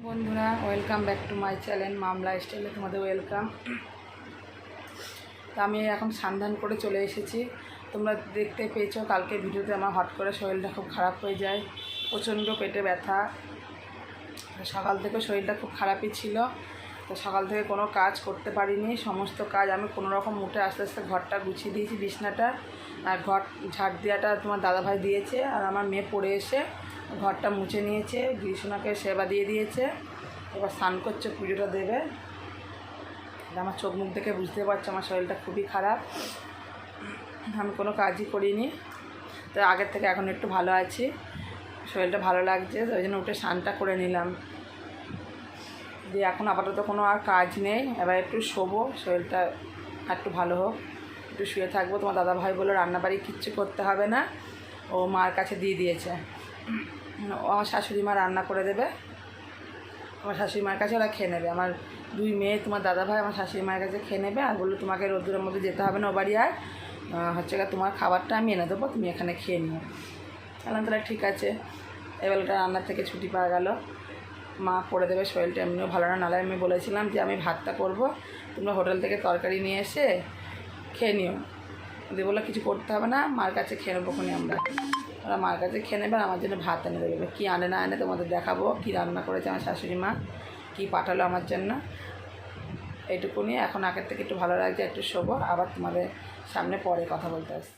বন্ধুরা welcome back to my channel mom লাইফস্টাইলে তোমাদের ওয়েলকাম। তো আমি এখন স্নান করে চলে এসেছি। তোমরা দেখতে পেয়েছো কালকে ভিডিওতে আমার হট করে শরীরটা খুব খারাপ হয়ে যায়, প্রচণ্ড পেটে ব্যথা। সকাল থেকে শরীরটা খুব খারাপই ছিল, তো সকাল থেকে কোনো কাজ করতে পারিনি। সমস্ত কাজ আমি কোনো রকম উঠে আস্তে আস্তে ঘরটা গুছিয়ে দিয়েছি, বিছনাটা আর ঘর ঝাড় দেওয়াটা তোমার দাদাভাই দিয়েছে, আর আমার মেয়ে পড়ে এসে ঘরটা মুছে নিয়েছে, গ্রীষ্ণাকে সেবা দিয়ে দিয়েছে। এবার স্নান করছে, পুজোটা দেবে। আমার চোখ মুখ দেখে বুঝতে পারছি আমার শরীরটা খুবই খারাপ, আমি কোনো কাজই করিনি। তো আগের থেকে এখন একটু ভালো আছি, শরীরটা ভালো লাগছে, ওই জন্য উঠে স্নানটা করে নিলাম। দিয়ে এখন আপাতত কোনো আর কাজ নেই, এবার একটু শোবো, শরীরটা একটু ভালো হোক, একটু শুয়ে থাকবো। তোমার দাদাভাই বললো রান্নাবাড়ি কিচ্ছু করতে হবে না, ও মার কাছে দিয়ে দিয়েছে। ও আমার শাশুড়ি মা রান্না করে দেবে, আমার শাশুড়ি মায়ের কাছে ওরা খেয়ে নেবে। আমার দুই মেয়ে তোমার দাদাভাই আমার শাশুড়ি মায়ের কাছে খেয়ে নেবে, আর বললো তোমাকে রোদ্দুরের মধ্যে যেতে হবে না ও বাড়ি, আর হচ্ছে তোমার খাবারটা আমি এনে দেবো, তুমি এখানে খেয়ে নিও। বললাম তাহলে ঠিক আছে। এবেলাটা রান্নার থেকে ছুটি পাওয়া গেল, মা করে দেবে, শরীরটা এমনিও ভালো না। নাহলে আমি বলেছিলাম যে আমি ভাতটা করবো, তোমরা হোটেল থেকে তরকারি নিয়ে এসে খেয়ে নিও। দিয়ে বললো কিছু করতে হবে না, মার কাছে খেয়ে নেবো ওখানে আমরা। ওরা মার কাছে খেয়ে নেবে, আমার জন্য ভাত এনে দেবে। কী আনে না আনে তোমাদের দেখাবো, কী রান্না করেছে আমার শাশুড়ি মা, কী পাঠালো আমার জন্য, এইটুকুনি। এখন আগের থেকে একটু ভালো লাগছে, একটু শোবো, আবার তোমাদের সামনে পরে কথা বলতে আসছি।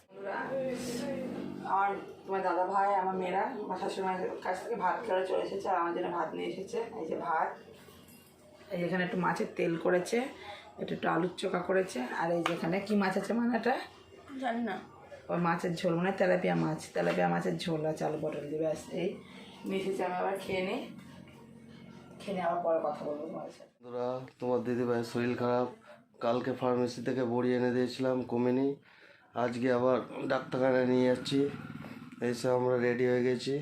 আমার তোমার দাদা ভাই আমার মেয়েরা আমার শাশুড়ি মায়ের কাছ থেকে ভাত খেয়ে চলে এসেছে, আর আমার জন্য ভাত নিয়ে এসেছে। এই যে ভাত, এই যেখানে একটু মাছের তেল করেছে, একটু আলুর চোখা করেছে, আর এই যেখানে কী মাছ আছে মানে এটা জানি না, ওই মাছের ঝোল, মানে তেলাপিয়া মাছের ঝোল আছে, আলু পটল দিয়ে, ব্যাস এই নিয়ে এসেছি। আমি আবার খেয়ে নিই, খেয়ে নিয়ে আবার পরে কথা বলবো তোমার সাথে। বন্ধুরা, তোমার দিদিভাইয়ের শরীর খারাপ, কালকে ফার্মেসি থেকে বড়ি এনে দিয়েছিলাম, কমেনি। আজকে আবার ডাক্তারখানায় নিয়ে যাচ্ছি। এসে আমরা রেডি হয়ে গেছি,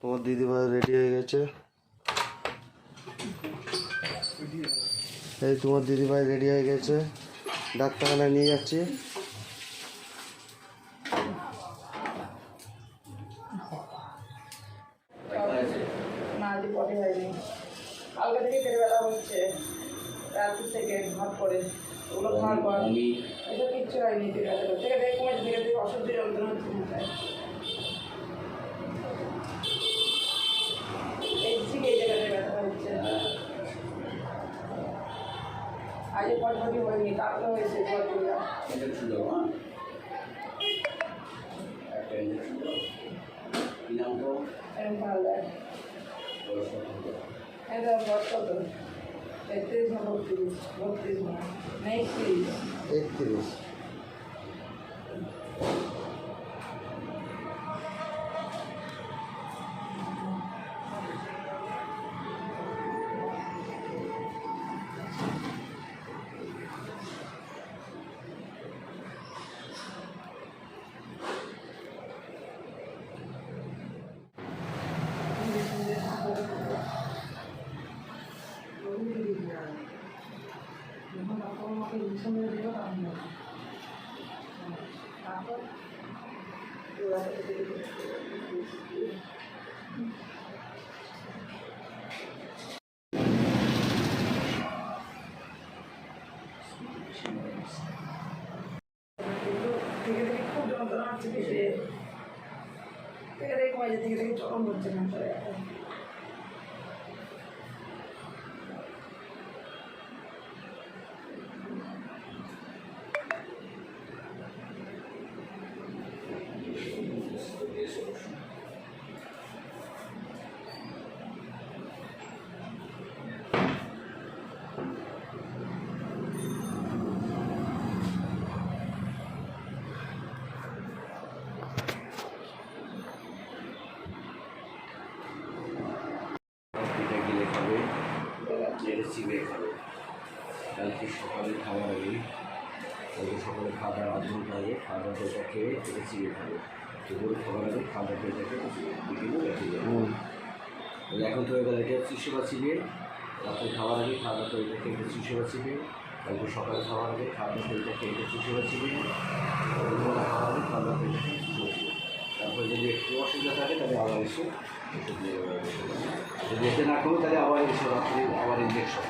তোমার দিদিভাই রেডি হয়ে গেছে। এই তোমার দিদিভাই রেডি হয়ে গেছে, ডাক্তারখানায় নিয়ে যাচ্ছি। কালকে থেকে পেটে ব্যথা হচ্ছে, রাত্রি থেকে ঘর করে ওগুলো খাওয়ার পর এটা কিচ্ছু হয়নি। পেটে ব্যথা থেকে দেখে কমেছে, ধীরে ধীরে অসহ্য যন্ত্রণা হচ্ছে মাথায়। এই ঠিক এই জায়গাটায় ব্যথা হচ্ছে, আজ পটপটি হয়নি, কালকে হয়েছে পটপটিটা। ভালো লাগে এটা বছর 33 না 32 না 31। খুব যন্ত্রণা হচ্ছে পেটে, থেকে কমেছে, থেকে চরম হচ্ছে না। চিবিয়ে খাবে। কালকে সকালে খাওয়ার আগে, কালকে সকালে খাওয়া দাওয়ার 8 ঘন্টা আগে খাওয়া দাওয়াটা খেয়ে এটা চিবিয়ে খাবে। দুপুরে খাওয়ার আগে খাওয়া দাওয়া এটাকে বিকেলে রেখে যাবে। এখন তো এবার এটা চিসেবা চিবিয়ে, রাতে খাওয়ার আগে খাওয়া দাওয়া এটাকে এটা চিসেবা চিবিয়ে, কালকে সকালে খাওয়ার আগে খাওয়া দাওয়া এটাকে এটা চিসেবা চিবিয়ে, দুপুরে খাওয়ার আগে খাওয়া দাওয়া এটাকে চিসেবা চিবিয়ে। তারপরে যদি একটু অসুবিধা থাকে তাহলে আবার এসে ওষুধ নিয়ে যদি এতে না কমে তাহলে আবার এসে রাত্রে আবার ইঞ্জেকশন।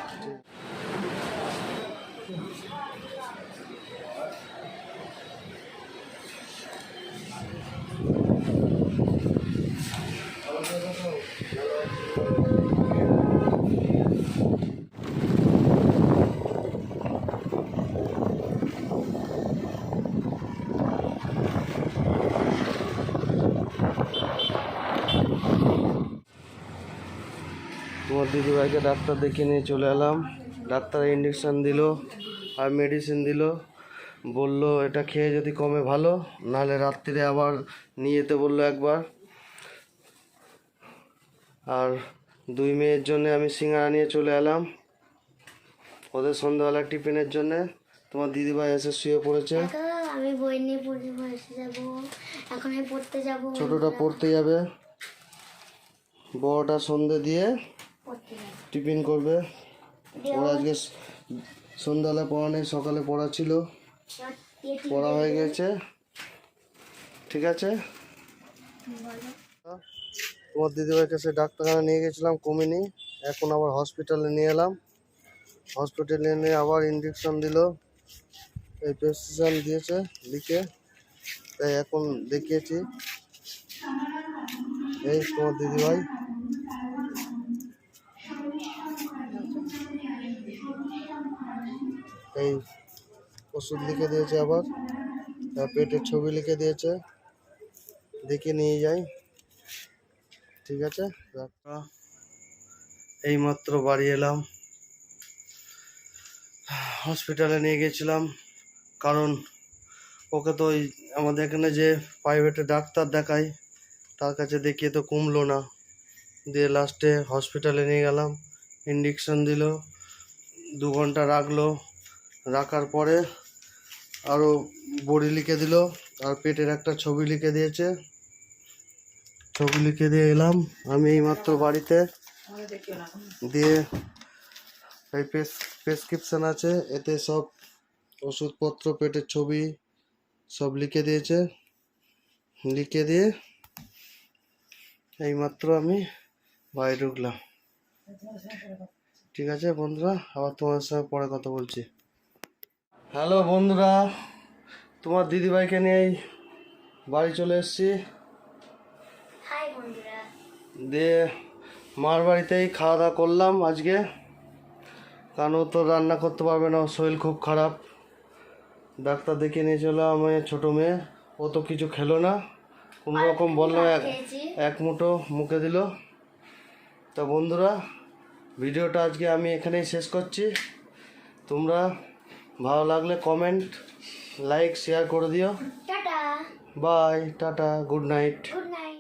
তোমার দিদিভাইকে ডাক্তার দেখিয়ে নিয়ে চলে এলাম। ডাক্তার ইঞ্জেকশন দিল আর মেডিসিন দিল, বলল এটা খেয়ে যদি কমে ভালো, নাহলে রাত্রিরে আবার নিয়ে যেতে বললো একবার। আর 2 মেয়ের জন্য আমি সিঙ্গারা নিয়ে চলে এলাম ওদের সন্ধ্যাবেলা টিফিনের জন্যে। তোমার দিদিভাই এসে শুয়ে পড়েছে। আমি বই নিয়ে পড়ে বসে যাবো, এখন আমি পড়তে যাবো। ছোটটা পড়তে যাবে, বড়টা সন্ধে দিয়ে পড়তে যাবো। টিফিন করবে। ওর আজকে সন্ধ্যাবেলা পড়া নেই, সকালে পড়া ছিল, পড়া হয়ে গেছে। ঠিক আছে, তোমার দিদিভাইয়ের কাছে ডাক্তারখানা নিয়ে গেছিলাম, কমেনি। এখন আবার হসপিটালে নিয়ে এলাম। হসপিটালে নিয়ে আবার ইঞ্জেকশন দিল, এই প্রেসক্রিপশন দিয়েছে লিখে, তাই এখন দেখিয়েছি। এই তোমার দিদিভাই এই ওষুধ লিখে দিয়েছে, আবার তার পেটের ছবি লিখে দিয়েছে, দেখে নিয়ে যাই। ঠিক আছে, এই মাত্র বাড়ি এলাম। হসপিটালে নিয়ে গেছিলাম, কারণ ওকে তো ওই আমাদের এখানে যে প্রাইভেটে ডাক্তার দেখাই তার কাছে দেখিয়ে তো কমলো না, দিয়ে লাস্টে হসপিটালে নিয়ে গেলাম। ইঞ্জেকশন দিল, 2 ঘন্টা রাখলো, রাখার পরে আরও বড়ি লিখে দিল আর পেটের একটা ছবি লিখে দিয়েছে। ছবি লিখে দিয়ে এলাম আমি এইমাত্র বাড়িতে। দিয়ে এই প্রেসক্রিপশন আছে, এতে সব ওষুধপত্র, পেটের ছবি সব লিখে দিয়েছে। লিখে দিয়ে এইমাত্র আমি বাড়ি ঢুকলাম। ঠিক আছে বন্ধুরা, আবার তোমার সঙ্গে পরে কথা বলছি। হ্যালো বন্ধুরা, তোমার দিদিভাইকে নিয়েই বাড়ি চলে এসেছি। হাই বন্ধুরা। দিয়ে মার বাড়িতেই খাওয়া দাওয়া করলাম আজকে, কারণ ও তো রান্না করতে পারবে না, ওর শরীর খুব খারাপ। ডাক্তার দেখিয়ে নিয়ে চলো আমার ছোটো মেয়ে, ও তো কিছু খেলো না, কোনো রকম বললো, এক মুঠো মুখে দিল। তা বন্ধুরা, ভিডিওটা আজকে আমি এখানেই শেষ করছি। তোমরা ভালো লাগলে কমেন্ট, লাইক, শেয়ার করে দিও। Tata. Bye, tata, good night. Good night.